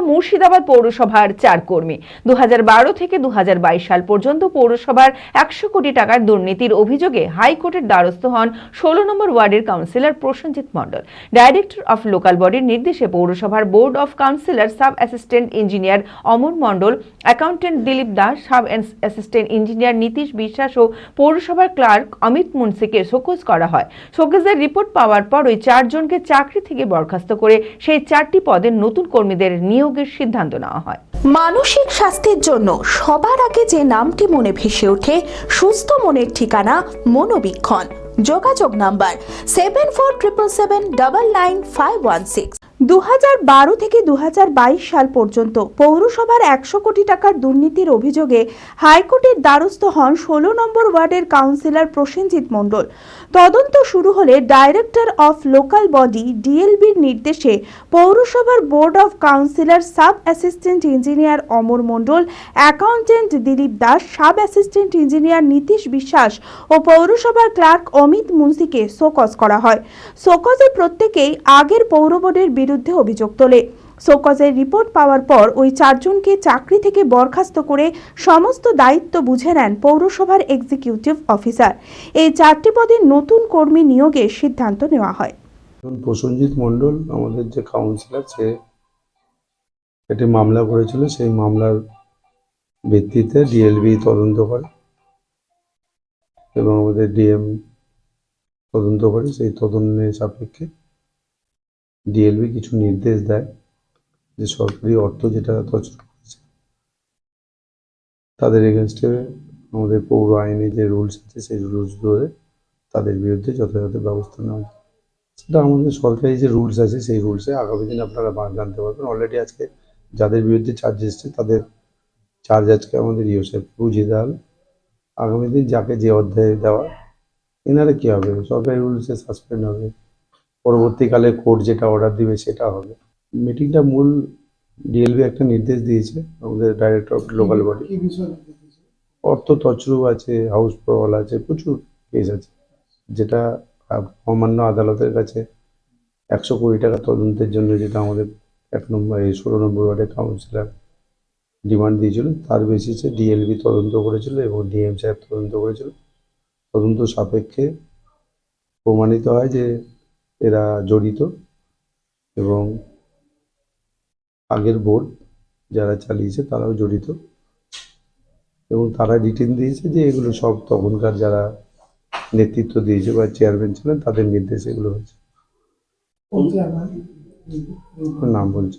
মুর্শিদাবাদ পৌরসভার 4 কর্মী। 2012 থেকে 2022 সাল পর্যন্ত পৌরসভার 100 কোটি টাকার দুর্নীতির অভিযোগে হাইকোর্টের দ্বারস্থ হন 16 নম্বর ওয়ার্ডের councillor Prosenjit Mondal. Director of local বডির নির্দেশে পৌরসভার board of councillor sub assistant engineer Amar Mondal, accountant Dilip Das, sub assistant engineer Nitish বিশ্বাস ও পৌরসভার ক্লার্ক অমিত মুন্সিকে শোকজ করা হয়। শোকজের রিপোর্ট পাওয়ার পর ওই 4 জনকে চাকরি থেকে বরখাস্ত করে সেই 4টি পদে নতুন কর্মীদের নিয়োগের সিদ্ধান্ত নেওয়া হয়। মানসিক স্বাস্থ্যের জন্য সবার আগে যে নামটি মনে ভেসে ওঠে, সুস্থ মনের ঠিকানা মনোবীক্ষণ। যোগাযোগ নাম্বার 7477799516। 2012 থেকে 2022 সাল পর্যন্ত পৌরসভার 100 কোটি টাকার দুর্নীতির অভিযোগে হাইকোর্টের দ্বারস্থ হন 16 নম্বর ওয়ার্ডের কাউন্সিলর প্রসেনজিৎ মণ্ডল। তদন্ত শুরু হলে ডাইরেক্টর অফ লোকাল বডি ডিএলবির নির্দেশে পৌরসভার board of councillor sub assistant engineer Amar Mondal, accountant Dilip Das, sub assistant engineer Nitish বিশ্বাস ও পৌরসভার ক্লার্ক অমিত মুন্সিকে শোকজ করা হয়। শোকজে প্রত্যেকেই আগের পৌর বোর্ডের বিরুদ্ধে অভিযোগ তোলে। শোকজের রিপোর্ট পাওয়ার পর ওই 4 জনকে চাকরি থেকে বরখাস্ত করে সমস্ত দায়িত্ব বুঝে নেন পৌরসভার এক্সিকিউটিভ অফিসার। এই 4টি পদে নতুন কর্মী নিয়োগের সিদ্ধান্ত নেওয়া হয়। প্রসেনজিৎ মণ্ডল আমাদের যে কাউন্সিলর, সে একটি মামলা করেছিল। সেই মামলার ভিত্তিতে ডিএলবি তদন্ত করে এবং আমাদের ডিএম তদন্ত করে। সেই তদন্তের সাপেক্ষে ডিএলবি কিছু নির্দেশ দেয় যে সরকারি অর্থ যেটা তছরূপ করেছে তাদের এগেনস্টে আমাদের পৌর আইনে যে রুলস আছে সেই রুলস ধরে তাদের বিরুদ্ধে যথাযথ ব্যবস্থা নেওয়া যায়। সেটা আমাদের সরকারি যে রুলস আছে সেই রুলসে আগামী দিন আপনারা জানতে পারবেন। অলরেডি আজকে যাদের বিরুদ্ধে চার্জ এসছে তাদের চার্জ আজকে আমাদের ইউসেফ বুঝিয়ে দেওয়া হলো। আগামী দিন যাকে যে অধ্যায়ে দেওয়া এনারা কী হবে, সরকারি রুলসে সাসপেন্ড হবে, পরবর্তীকালে কোর্ট যেটা অর্ডার দিবে সেটা হবে। মিটিংটা মূল ডিএলবি একটা নির্দেশ দিয়েছে আমাদের ডাইরেক্টর অফ লোকাল বডি। অর্থ তছরূপ আছে, হাউস প্রবল আছে, প্রচুর কেস আছে, যেটা মহামান্য আদালতের কাছে 100 কোটি টাকা তদন্তের জন্য যেটা আমাদের 16 নম্বর ওয়ার্ডের কাউন্সিলর ডিমান্ড দিয়েছিল, তার বেসিসে ডিএলবি তদন্ত করেছিল এবং ডিএম সাহেব তদন্ত করেছিল। তদন্ত সাপেক্ষে প্রমাণিত হয় যে এরা জড়িত এবং আগের বোর্ড যারা চালিয়েছে তারাও জড়িত এবং তারা রিটেন দিয়েছে যে এগুলো সব তখনকার যারা নেতৃত্ব দিয়েছে বা চেয়ারম্যান ছিলেন তাদের নির্দেশে এগুলো হয়েছে। নাম বলছে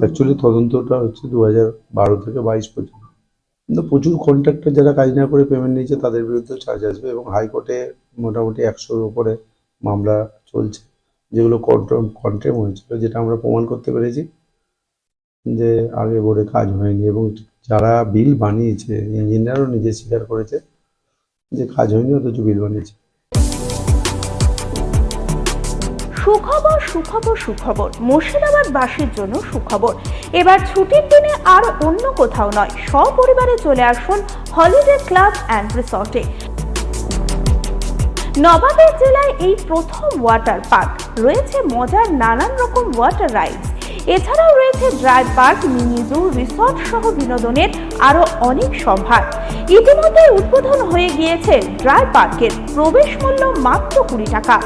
অ্যাকচুয়ালি তদন্তটা হচ্ছে 2012 থেকে 22 পর্যন্ত। কিন্তু প্রচুর কন্ট্রাক্টর যারা কাজ না করে পেমেন্ট নিয়েছে তাদের বিরুদ্ধে চার্জ আসবে এবং হাইকোর্টে মোটামুটি 100-র উপরে মামলা চলছে, যেগুলো কন্টেম হয়েছিল, যেটা আমরা প্রমাণ করতে পেরেছি যে আগে বোর্ডে কাজ হয়নি এবং যারা বিল বানিয়েছে ইঞ্জিনিয়ারও নিজে স্বীকার করেছে যে কাজ হয়নি, অথচ বিল বানিয়েছে। সুখবর সুখবর সুখবর, মুর্শিদাবাদবাসীর জন্য সুখবর। এবার ছুটির দিনে আর অন্য কোথাও নয়, সপরিবারে চলে আসুন হলিডে ক্লাব অ্যান্ড রিসর্টে। নবাবের জেলায় এই প্রথম ওয়াটার পার্ক, রয়েছে মজার নানান রকম ওয়াটার রাইডস, এছাড়াও রয়েছে dry park, mini zoo, resort সহ বিনোদনের আরো অনেক সম্ভার। ইতিমধ্যে উদ্বোধন হয়ে গিয়েছে ড্রাই পার্কের প্রবেশ মূল্য মাত্র 20 টাকা।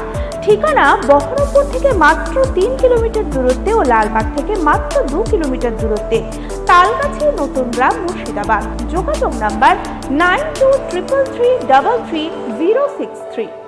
ঠিকানা বহরমপুর থেকে মাত্র 3 কিলোমিটার দূরত্বে ও লালবাগ থেকে মাত্র 2 কিলোমিটার দূরত্বে, তালগাছি, নতুন গ্রাম, মুর্শিদাবাদ। যোগাযোগ নাম্বার 9233333063।